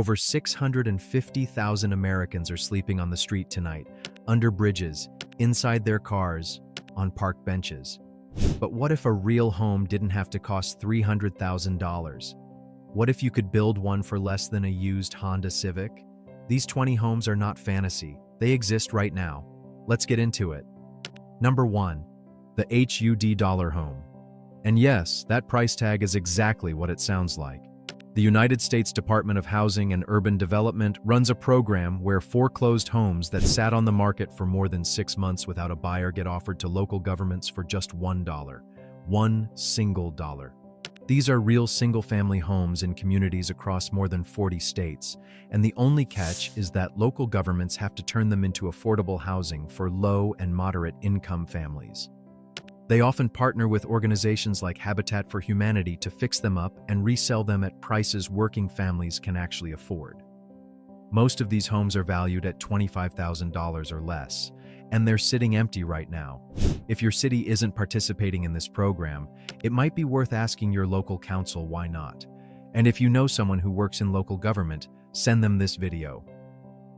Over 650,000 Americans are sleeping on the street tonight, under bridges, inside their cars, on park benches. But what if a real home didn't have to cost $300,000? What if you could build one for less than a used Honda Civic? These 20 homes are not fantasy. They exist right now. Let's get into it. Number 1. The HUD home. And yes, that price tag is exactly what it sounds like. The United States Department of Housing and Urban Development runs a program where foreclosed homes that sat on the market for more than 6 months without a buyer get offered to local governments for just $1. One single dollar. These are real single-family homes in communities across more than 40 states, and the only catch is that local governments have to turn them into affordable housing for low and moderate income families. They often partner with organizations like Habitat for Humanity to fix them up and resell them at prices working families can actually afford. Most of these homes are valued at $25,000 or less, and they're sitting empty right now. If your city isn't participating in this program, it might be worth asking your local council why not. And if you know someone who works in local government, send them this video.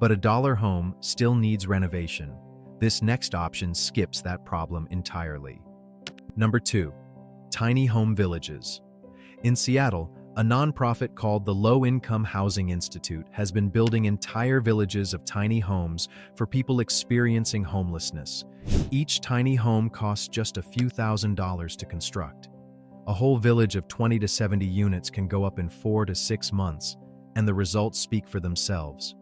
But a dollar home still needs renovation. This next option skips that problem entirely. Number 2. Tiny home villages. In Seattle, a nonprofit called the Low Income Housing Institute has been building entire villages of tiny homes for people experiencing homelessness. Each tiny home costs just a few $1,000s to construct. A whole village of 20 to 70 units can go up in 4 to 6 months, and the results speak for themselves.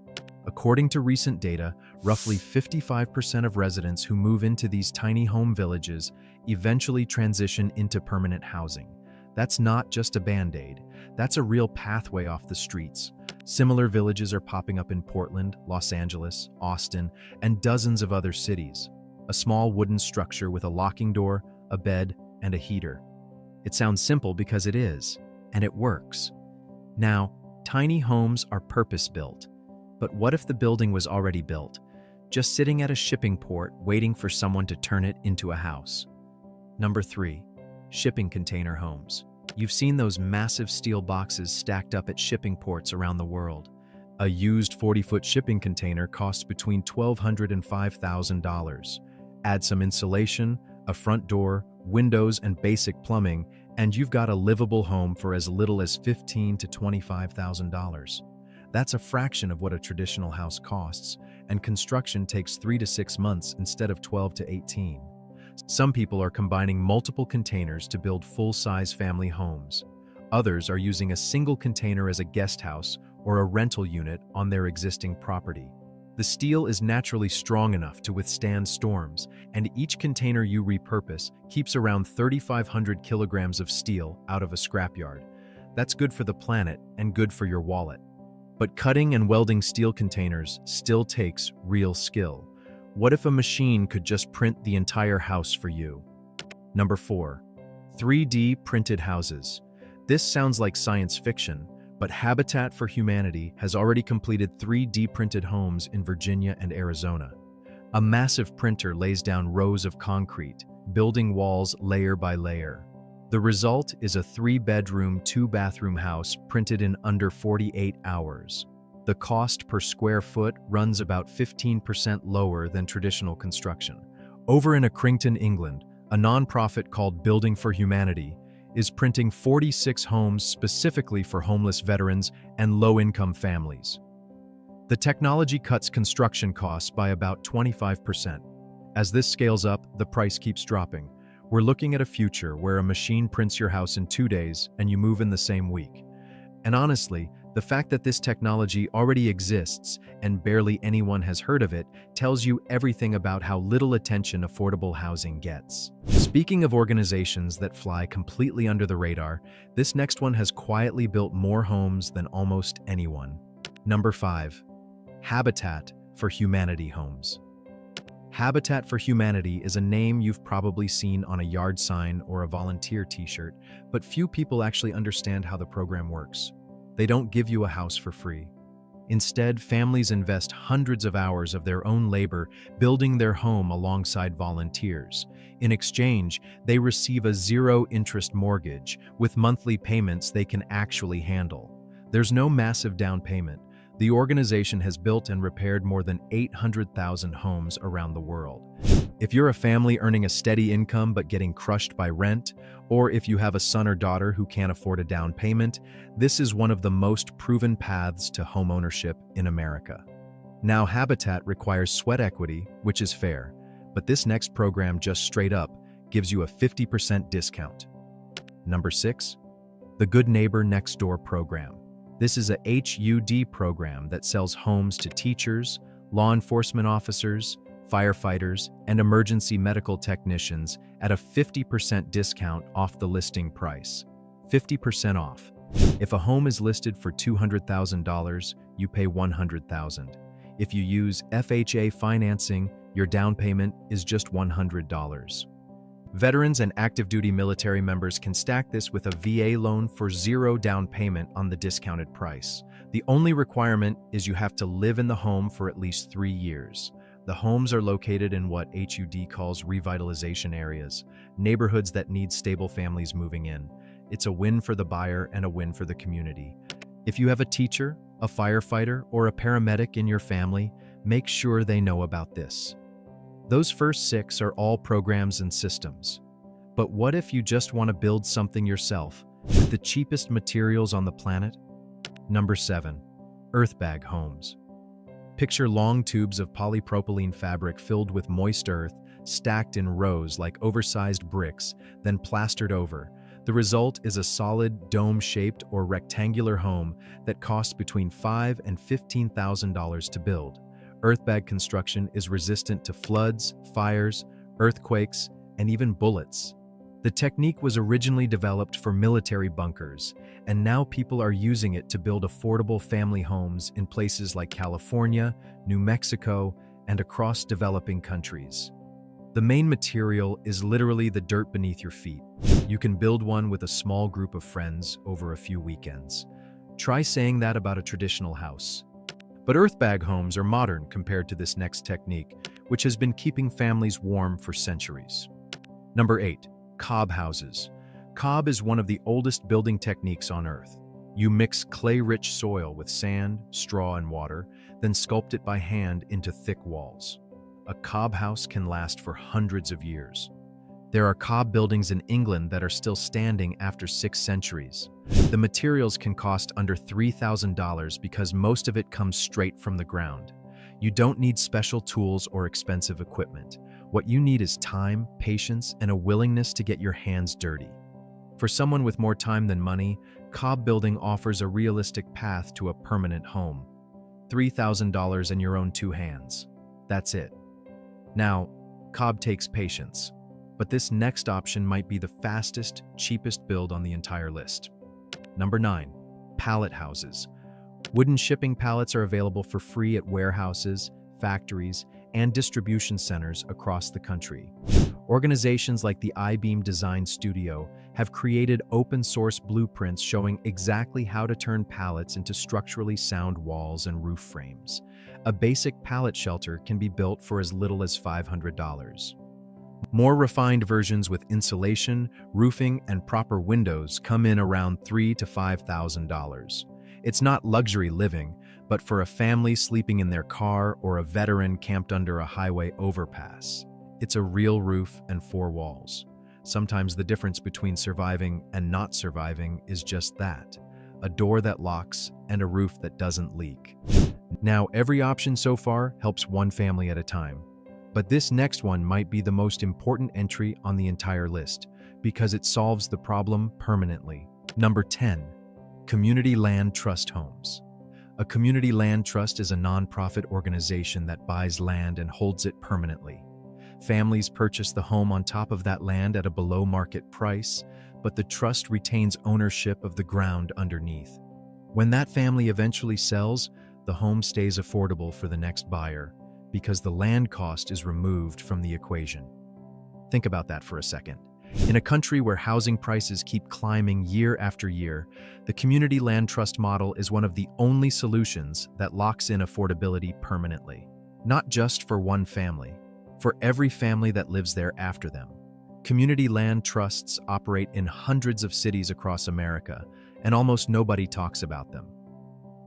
According to recent data, roughly 55% of residents who move into these tiny home villages eventually transition into permanent housing. That's not just a band-aid. That's a real pathway off the streets. Similar villages are popping up in Portland, Los Angeles, Austin, and dozens of other cities. A small wooden structure with a locking door, a bed, and a heater. It sounds simple because it is, and it works. Now, tiny homes are purpose-built. But what if the building was already built, just sitting at a shipping port waiting for someone to turn it into a house? Number 3. Shipping container homes. You've seen those massive steel boxes stacked up at shipping ports around the world. A used 40-foot shipping container costs between $1,200 and $5,000. Add some insulation, a front door, windows, and basic plumbing, and you've got a livable home for as little as $15,000 to $25,000. That's a fraction of what a traditional house costs, and construction takes 3 to 6 months instead of 12 to 18. Some people are combining multiple containers to build full-size family homes. Others are using a single container as a guest house or a rental unit on their existing property. The steel is naturally strong enough to withstand storms, and each container you repurpose keeps around 3,500 kilograms of steel out of a scrapyard. That's good for the planet and good for your wallet. But cutting and welding steel containers still takes real skill. What if a machine could just print the entire house for you? Number 4. 3D printed houses. This sounds like science fiction, but Habitat for Humanity has already completed 3D printed homes in Virginia and Arizona. A massive printer lays down rows of concrete, building walls layer by layer. The result is a 3-bedroom, 2-bathroom house printed in under 48 hours. The cost per square foot runs about 15% lower than traditional construction. Over in Accrington, England, a nonprofit called Building for Humanity is printing 46 homes specifically for homeless veterans and low-income families. The technology cuts construction costs by about 25%. As this scales up, the price keeps dropping. We're looking at a future where a machine prints your house in 2 days and you move in the same week. And honestly, the fact that this technology already exists and barely anyone has heard of it tells you everything about how little attention affordable housing gets. Speaking of organizations that fly completely under the radar, this next one has quietly built more homes than almost anyone. Number 5. Habitat for Humanity homes. Habitat for Humanity is a name you've probably seen on a yard sign or a volunteer t-shirt, but few people actually understand how the program works. They don't give you a house for free. Instead, families invest hundreds of hours of their own labor building their home alongside volunteers. In exchange, they receive a zero-interest mortgage with monthly payments they can actually handle. There's no massive down payment, The organization has built and repaired more than 800,000 homes around the world. If you're a family earning a steady income but getting crushed by rent, or if you have a son or daughter who can't afford a down payment, this is one of the most proven paths to homeownership in America. Now, Habitat requires sweat equity, which is fair, but this next program just straight up gives you a 50% discount. Number 6, the Good Neighbor Next Door program. This is a HUD program that sells homes to teachers, law enforcement officers, firefighters, and emergency medical technicians at a 50% discount off the listing price. 50% off. If a home is listed for $200,000, you pay $100,000. If you use FHA financing, your down payment is just $100. Veterans and active duty military members can stack this with a VA loan for zero down payment on the discounted price. The only requirement is you have to live in the home for at least 3 years. The homes are located in what HUD calls revitalization areas, neighborhoods that need stable families moving in. It's a win for the buyer and a win for the community. If you have a teacher, a firefighter, or a paramedic in your family, make sure they know about this. Those first 6 are all programs and systems. But what if you just want to build something yourself with the cheapest materials on the planet? Number 7, earthbag homes. Picture long tubes of polypropylene fabric filled with moist earth, stacked in rows like oversized bricks, then plastered over. The result is a solid, dome-shaped or rectangular home that costs between $5,000 and $15,000 to build. Earthbag construction is resistant to floods, fires, earthquakes, and even bullets. The technique was originally developed for military bunkers, and now people are using it to build affordable family homes in places like California, New Mexico, and across developing countries. The main material is literally the dirt beneath your feet. You can build one with a small group of friends over a few weekends. Try saying that about a traditional house. But earthbag homes are modern compared to this next technique, which has been keeping families warm for centuries. Number 8, cob houses. Cob is one of the oldest building techniques on Earth. You mix clay-rich soil with sand, straw, and water, then sculpt it by hand into thick walls. A cob house can last for hundreds of years. There are cob buildings in England that are still standing after 6 centuries. The materials can cost under $3,000 because most of it comes straight from the ground. You don't need special tools or expensive equipment. What you need is time, patience, and a willingness to get your hands dirty. For someone with more time than money, cob building offers a realistic path to a permanent home. $3,000 in your own 2 hands. That's it. Now, cob takes patience. But this next option might be the fastest, cheapest build on the entire list. Number 9, pallet houses. Wooden shipping pallets are available for free at warehouses, factories, and distribution centers across the country. Organizations like the I-Beam Design Studio have created open-source blueprints showing exactly how to turn pallets into structurally sound walls and roof frames. A basic pallet shelter can be built for as little as $500. More refined versions with insulation, roofing, and proper windows come in around $3,000 to $5,000. It's not luxury living, but for a family sleeping in their car or a veteran camped under a highway overpass, it's a real roof and 4 walls. Sometimes the difference between surviving and not surviving is just that, a door that locks and a roof that doesn't leak. Now, every option so far helps one family at a time. But this next one might be the most important entry on the entire list because it solves the problem permanently. Number 10, community land trust homes. A community land trust is a nonprofit organization that buys land and holds it permanently. Families purchase the home on top of that land at a below-market price, but the trust retains ownership of the ground underneath. When that family eventually sells, the home stays affordable for the next buyer, because the land cost is removed from the equation. Think about that for a second. In a country where housing prices keep climbing year after year, the community land trust model is one of the only solutions that locks in affordability permanently. Not just for one family, for every family that lives there after them. Community land trusts operate in hundreds of cities across America, and almost nobody talks about them.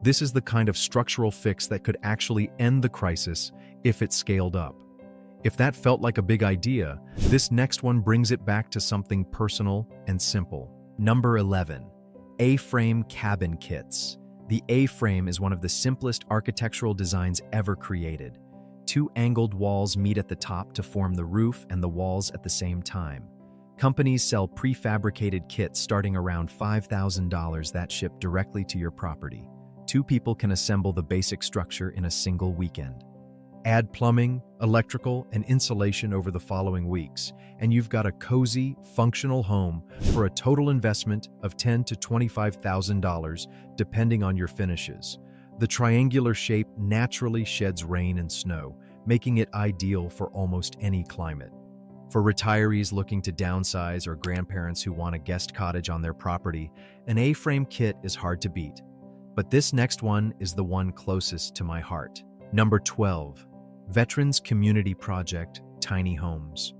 This is the kind of structural fix that could actually end the crisis if it scaled up. If that felt like a big idea, this next one brings it back to something personal and simple. Number 11. A-frame cabin kits. The A-frame is one of the simplest architectural designs ever created. Two angled walls meet at the top to form the roof and the walls at the same time. Companies sell prefabricated kits starting around $5,000 that ship directly to your property. Two people can assemble the basic structure in a single weekend. Add plumbing, electrical, and insulation over the following weeks, and you've got a cozy, functional home for a total investment of $10,000 to $25,000, depending on your finishes. The triangular shape naturally sheds rain and snow, making it ideal for almost any climate. For retirees looking to downsize or grandparents who want a guest cottage on their property, an A-frame kit is hard to beat. But this next one is the one closest to my heart. Number 12. Veterans Community Project Tiny Homes.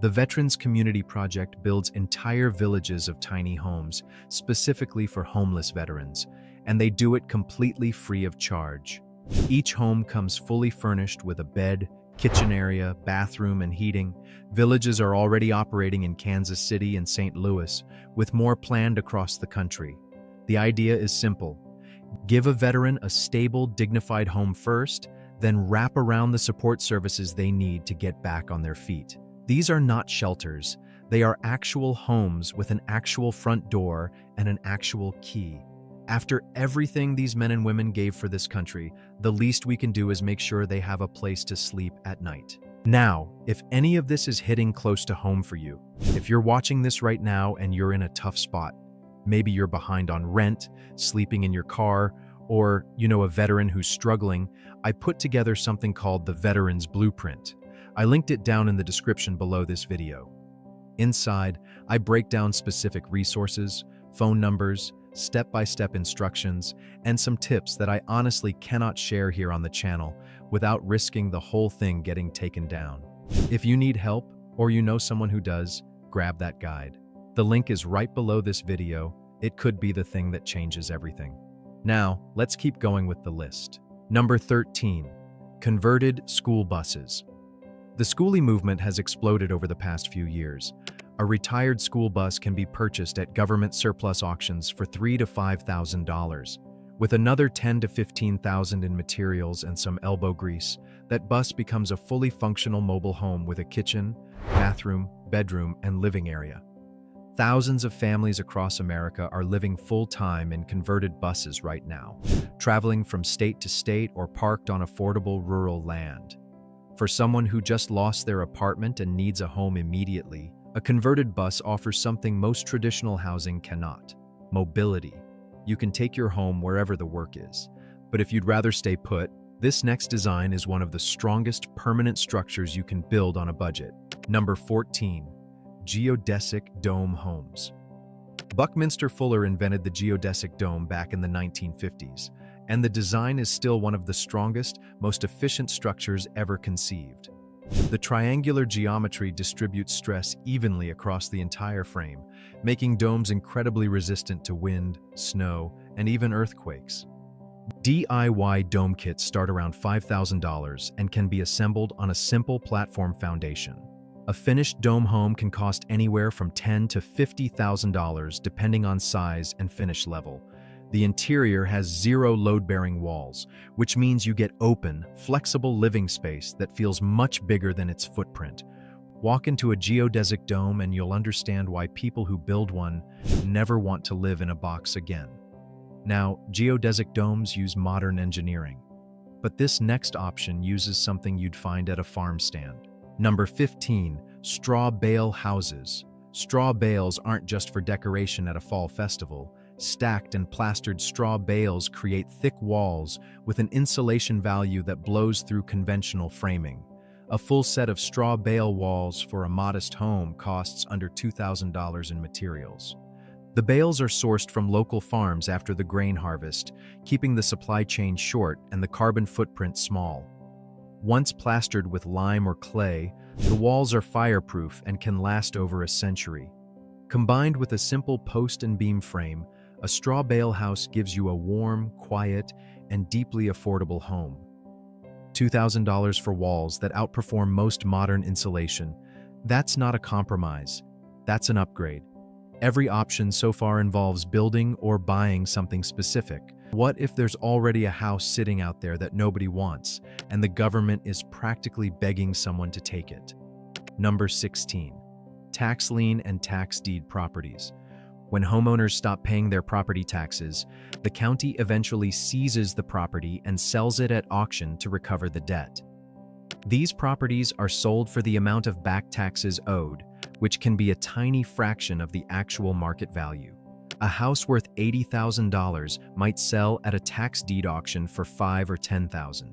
The Veterans Community Project builds entire villages of tiny homes specifically for homeless veterans, and they do it completely free of charge. Each home comes fully furnished with a bed, kitchen area, bathroom, and heating. Villages are already operating in Kansas City and St. Louis, with more planned across the country. The idea is simple. Give a veteran a stable, dignified home first, then wrap around the support services they need to get back on their feet. These are not shelters. They are actual homes with an actual front door and an actual key. After everything these men and women gave for this country, the least we can do is make sure they have a place to sleep at night. Now, if any of this is hitting close to home for you, if you're watching this right now and you're in a tough spot, maybe you're behind on rent, sleeping in your car, or you know a veteran who's struggling, I put together something called the Veterans Blueprint. I linked it down in the description below this video. Inside, I break down specific resources, phone numbers, step-by-step instructions, and some tips that I honestly cannot share here on the channel without risking the whole thing getting taken down. If you need help, or you know someone who does, grab that guide. The link is right below this video. It could be the thing that changes everything. Now, let's keep going with the list. Number 13. Converted school buses. The schoolie movement has exploded over the past few years. A retired school bus can be purchased at government surplus auctions for $3,000 to $5,000. With another $10,000 to $15,000 in materials and some elbow grease, that bus becomes a fully functional mobile home with a kitchen, bathroom, bedroom, and living area. Thousands of families across America are living full-time in converted buses right now, traveling from state to state or parked on affordable rural land. For someone who just lost their apartment and needs a home immediately, a converted bus offers something most traditional housing cannot: mobility. You can take your home wherever the work is. But if you'd rather stay put, this next design is one of the strongest permanent structures you can build on a budget. Number 14. Geodesic dome homes. Buckminster Fuller invented the geodesic dome back in the 1950s, and the design is still one of the strongest, most efficient structures ever conceived. The triangular geometry distributes stress evenly across the entire frame, making domes incredibly resistant to wind, snow, and even earthquakes. DIY dome kits start around $5,000 and can be assembled on a simple platform foundation. A finished dome home can cost anywhere from $10,000 to $50,000 depending on size and finish level. The interior has zero load-bearing walls, which means you get open, flexible living space that feels much bigger than its footprint. Walk into a geodesic dome and you'll understand why people who build one never want to live in a box again. Now, geodesic domes use modern engineering, but this next option uses something you'd find at a farm stand. Number 15. Straw bale houses. Straw bales aren't just for decoration at a fall festival. Stacked and plastered straw bales create thick walls with an insulation value that blows through conventional framing. A full set of straw bale walls for a modest home costs under $2,000 in materials. The bales are sourced from local farms after the grain harvest, keeping the supply chain short and the carbon footprint small. Once plastered with lime or clay, the walls are fireproof and can last over a century. Combined with a simple post and beam frame, A straw bale house gives you a warm, quiet, and deeply affordable home. $2,000 for walls that outperform most modern insulation. That's not a compromise. That's an upgrade. Every option so far involves building or buying something specific. What if there's already a house sitting out there that nobody wants, and the government is practically begging someone to take it? Number 16. Tax lien and tax deed properties. When homeowners stop paying their property taxes, the county eventually seizes the property and sells it at auction to recover the debt. These properties are sold for the amount of back taxes owed, which can be a tiny fraction of the actual market value. A house worth $80,000 might sell at a tax deed auction for $5,000 or $10,000.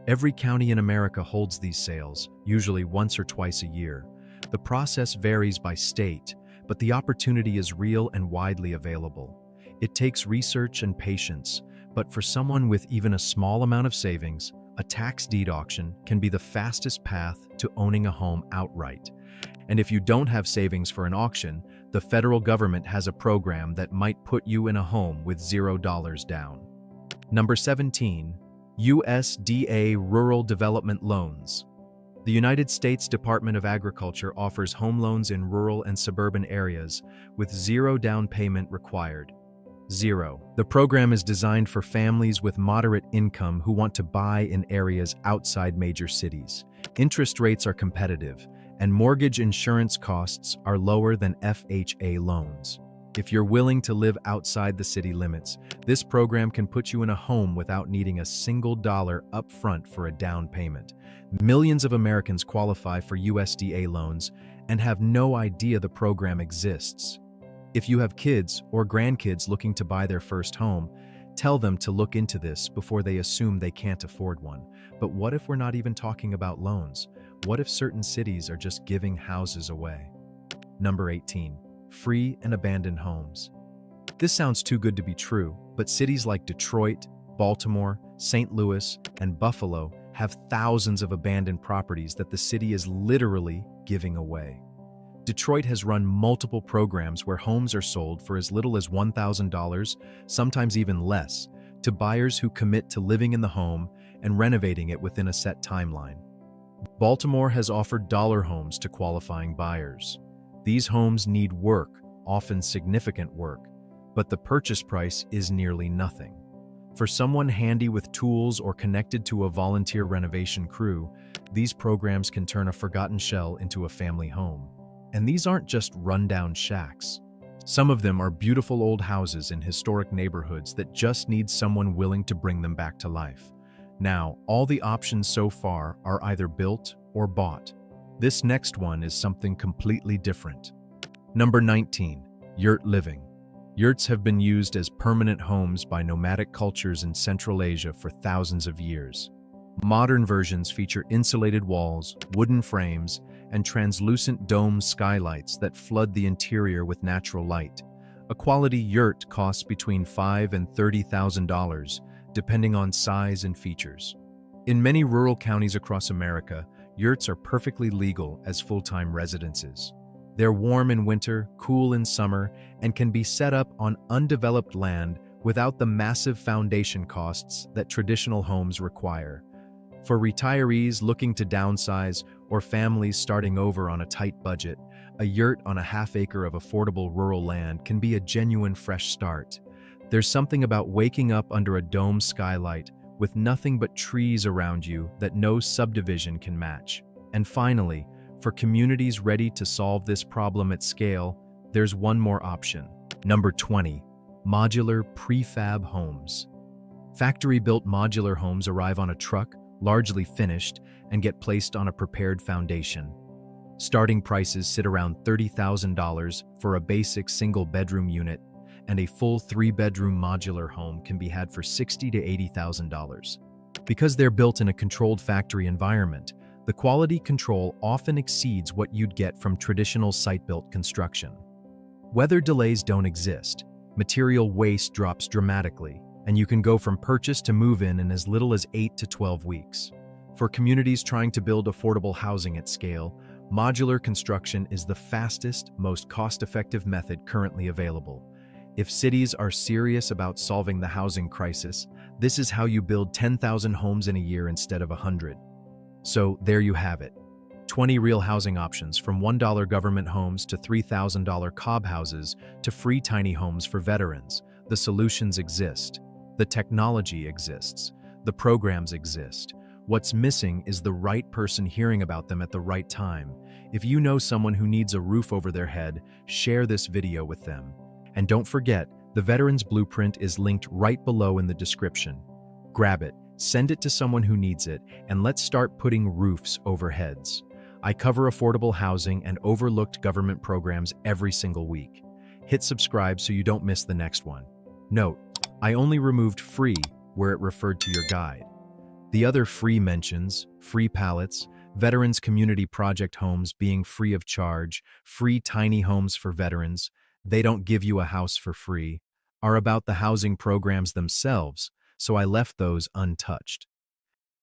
Every county in America holds these sales, usually once or twice a year. The process varies by state, but the opportunity is real and widely available. It takes research and patience, but for someone with even a small amount of savings, a tax deed auction can be the fastest path to owning a home outright. And if you don't have savings for an auction, the federal government has a program that might put you in a home with $0 down. Number 17. USDA Rural Development Loans. The United States Department of Agriculture offers home loans in rural and suburban areas with zero down payment required. Zero. The program is designed for families with moderate income who want to buy in areas outside major cities. Interest rates are competitive, and mortgage insurance costs are lower than FHA loans. If you're willing to live outside the city limits, this program can put you in a home without needing a single dollar up front for a down payment. Millions of Americans qualify for USDA loans and have no idea the program exists. If you have kids or grandkids looking to buy their first home, tell them to look into this before they assume they can't afford one. But what if we're not even talking about loans? What if certain cities are just giving houses away? Number 18. Free and abandoned homes. This sounds too good to be true, but cities like Detroit, Baltimore, St. Louis, and Buffalo have thousands of abandoned properties that the city is literally giving away. Detroit has run multiple programs where homes are sold for as little as $1,000, sometimes even less, to buyers who commit to living in the home and renovating it within a set timeline. Baltimore has offered dollar homes to qualifying buyers. These homes need work, often significant work, but the purchase price is nearly nothing. For someone handy with tools or connected to a volunteer renovation crew, these programs can turn a forgotten shell into a family home. And these aren't just rundown shacks. Some of them are beautiful old houses in historic neighborhoods that just need someone willing to bring them back to life. Now, all the options so far are either built or bought. This next one is something completely different. Number 19. Yurt living. Yurts have been used as permanent homes by nomadic cultures in Central Asia for thousands of years. Modern versions feature insulated walls, wooden frames, and translucent dome skylights that flood the interior with natural light. A quality yurt costs between $5,000 and $30,000, depending on size and features. In many rural counties across America, yurts are perfectly legal as full-time residences. They're warm in winter, cool in summer, and can be set up on undeveloped land without the massive foundation costs that traditional homes require. For retirees looking to downsize or families starting over on a tight budget, a yurt on a half-acre of affordable rural land can be a genuine fresh start. There's something about waking up under a dome skylight with nothing but trees around you that no subdivision can match. And finally, for communities ready to solve this problem at scale, there's one more option. Number 20. Modular prefab homes. Factory-built modular homes arrive on a truck, largely finished, and get placed on a prepared foundation. Starting prices sit around $30,000 for a basic single-bedroom unit, and a full 3-bedroom modular home can be had for $60,000 to $80,000. Because they're built in a controlled factory environment, the quality control often exceeds what you'd get from traditional site-built construction. Weather delays don't exist, material waste drops dramatically, and you can go from purchase to move-in in as little as 8 to 12 weeks. For communities trying to build affordable housing at scale, modular construction is the fastest, most cost-effective method currently available. If cities are serious about solving the housing crisis, this is how you build 10,000 homes in a year instead of 100. So there you have it. 20 real housing options, from $1 government homes to $3,000 cob houses to free tiny homes for veterans. The solutions exist. The technology exists. The programs exist. What's missing is the right person hearing about them at the right time. If you know someone who needs a roof over their head, share this video with them. And don't forget, the Veterans Blueprint is linked right below in the description. Grab it, send it to someone who needs it, and let's start putting roofs over heads. I cover affordable housing and overlooked government programs every single week. Hit subscribe so you don't miss the next one. Note, I only removed free where it referred to your guide. The other free mentions, free pallets, Veterans Community Project homes being free of charge, free tiny homes for veterans, they don't give you a house for free, are about the housing programs themselves, so I left those untouched.